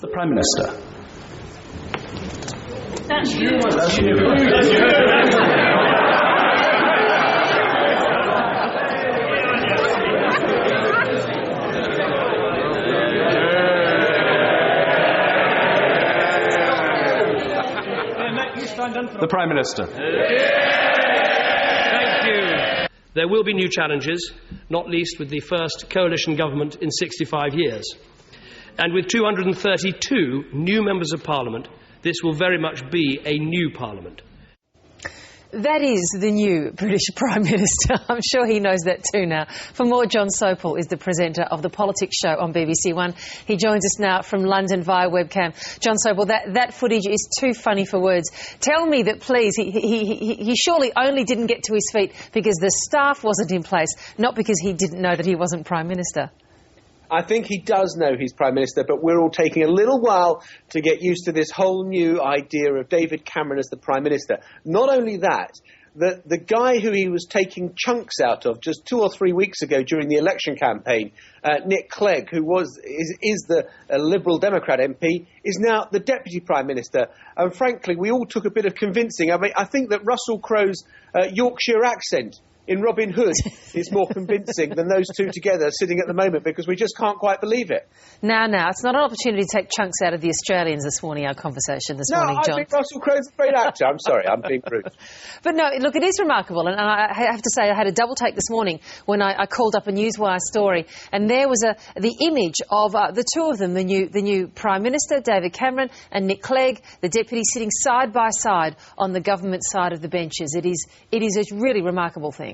The Prime Minister. That's you. The Prime Minister. Thank you. There will be new challenges, not least with the first coalition government in 65 years. And with 232 new members of Parliament, this will very much be a new Parliament. That is the new British Prime Minister. I'm sure he knows that too now. For more, John Sopel is the presenter of the Politics Show on BBC One. He joins us now from London via webcam. John Sopel, that footage is too funny for words. Tell me that, please, he surely only didn't get to his feet because the staff wasn't in place, not because he didn't know that he wasn't Prime Minister. I think he does know he's Prime Minister, but we're all taking a little while to get used to this whole new idea of David Cameron as the Prime Minister. Not only that, the guy who he was taking chunks out of just 2 or 3 weeks ago during the election campaign, Nick Clegg, who is the Liberal Democrat MP, is now the Deputy Prime Minister. And frankly, we all took a bit of convincing. I mean, I think that Russell Crowe's Yorkshire accent in Robin Hood is more convincing than those two together sitting at the moment, because we just can't quite believe it. Now, it's not an opportunity to take chunks out of the Australians this morning, our conversation this morning, John. I think Russell Crowe's a great actor. I'm sorry, I'm being rude. But no, look, it is remarkable, and I have to say I had a double take this morning when I called up a Newswire story, and there was the image of the two of them, the new Prime Minister, David Cameron, and Nick Clegg, the Deputy, sitting side by side on the government side of the benches. It is a really remarkable thing.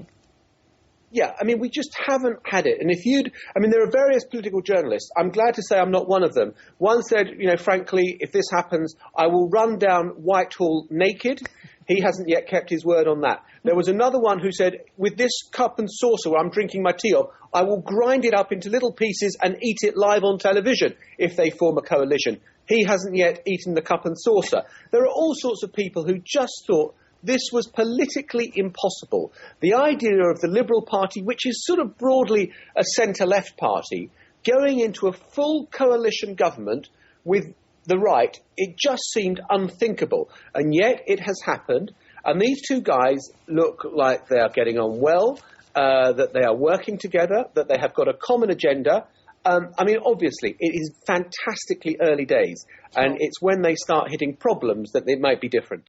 Yeah, I mean, we just haven't had it. And there are various political journalists. I'm glad to say I'm not one of them. One said, frankly, if this happens, I will run down Whitehall naked. He hasn't yet kept his word on that. There was another one who said, with this cup and saucer where I'm drinking my tea off, I will grind it up into little pieces and eat it live on television if they form a coalition. He hasn't yet eaten the cup and saucer. There are all sorts of people who just thought this was politically impossible. The idea of the Liberal Party, which is sort of broadly a centre-left party, going into a full coalition government with the right, it just seemed unthinkable. And yet it has happened. And these two guys look like they are getting on well, that they are working together, that they have got a common agenda. Obviously, it is fantastically early days. And it's when they start hitting problems that it might be different.